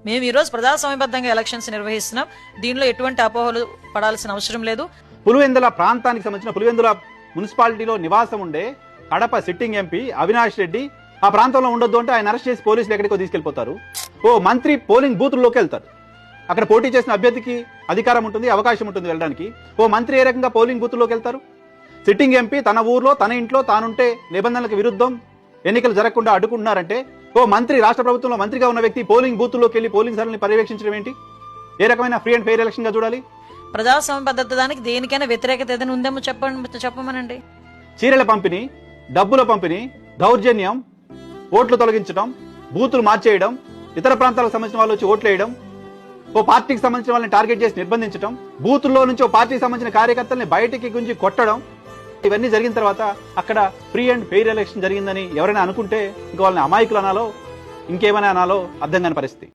మేము ఈ రోజు ప్రజాస్వామ్యబద్ధంగా ఎలక్షన్స్ నిర్వహిస్తున్నాం. దీనిలో ఎటువంటి అపోహలు పడాల్సిన అవసరం లేదు. పులివెందుల ప్రాంతానికి సంబంధించిన పులివెందుల మున్సిపాలిటీలో నివాసం ఉండే కడప సిట్టింగ్ ఎంపీ అవినాష్ రెడ్డి ఆ ప్రాంతంలో ఉండొద్దు అంటే ఆయన అరెస్ట్ చేసి పోలీసులు ఎక్కడికో తీసుకెళ్లిపోతారు. ఓ మంత్రి పోలింగ్ బూత్లోకి వెళ్తారు. అక్కడ పోటీ చేసిన అభ్యర్థికి అధికారం ఉంటుంది, అవకాశం ఉంటుంది వెళ్ళడానికి. ఓ మంత్రి ఏ రకంగా పోలింగ్ బూత్లోకి వెళ్తారు? సిట్టింగ్ ఎంపీ తన ఊర్లో తన ఇంట్లో తానుంటే నిబంధనలకు విరుద్ధం ఎన్నికలు జరగకుండా అడ్డుకుంటున్నారంటే ఓ మంత్రి రాష్ట్ర ప్రభుత్వంలో మంత్రిగా ఉన్న వ్యక్తి పోలింగ్ బూత్లోకి వెళ్లి పోలింగ్ సరళిని పర్యవేక్షించడం ఏంటి? ఏ రకమైన ఫ్రీ అండ్ ఫెయిర్ ఎలక్షన్ గా చూడాలి? ప్రజాస్వామ్య పద్ధతి దానికి దేనికైనా వ్యతిరేకత ఏదైనా ఉందేమో చెప్పమనండి. చీరల పంపిణీ, డబ్బుల పంపిణీ, దౌర్జన్యం, ఓట్లు తొలగించడం, బూతులు మార్చేయడం, ఇతర ప్రాంతాలకు సంబంధించిన వాళ్ళు వచ్చి ఓట్లు వేయడం, ఓ పార్టీకి సంబంధించిన వాళ్ళని టార్గెట్ చేసి నిర్బంధించడం, బూతుల్లో నుంచి ఓ పార్టీకి సంబంధించిన కార్యకర్తల్ని బయటికి గుంజి కొట్టడం, ఇవన్నీ జరిగిన తర్వాత అక్కడ ఫ్రీ అండ్ ఫెయిర్ ఎలక్షన్ జరిగిందని ఎవరైనా అనుకుంటే ఇంకా వాళ్ళని అమాయకులు అనాలో ఇంకేమైనా అనాలో అర్థం కాని పరిస్థితి.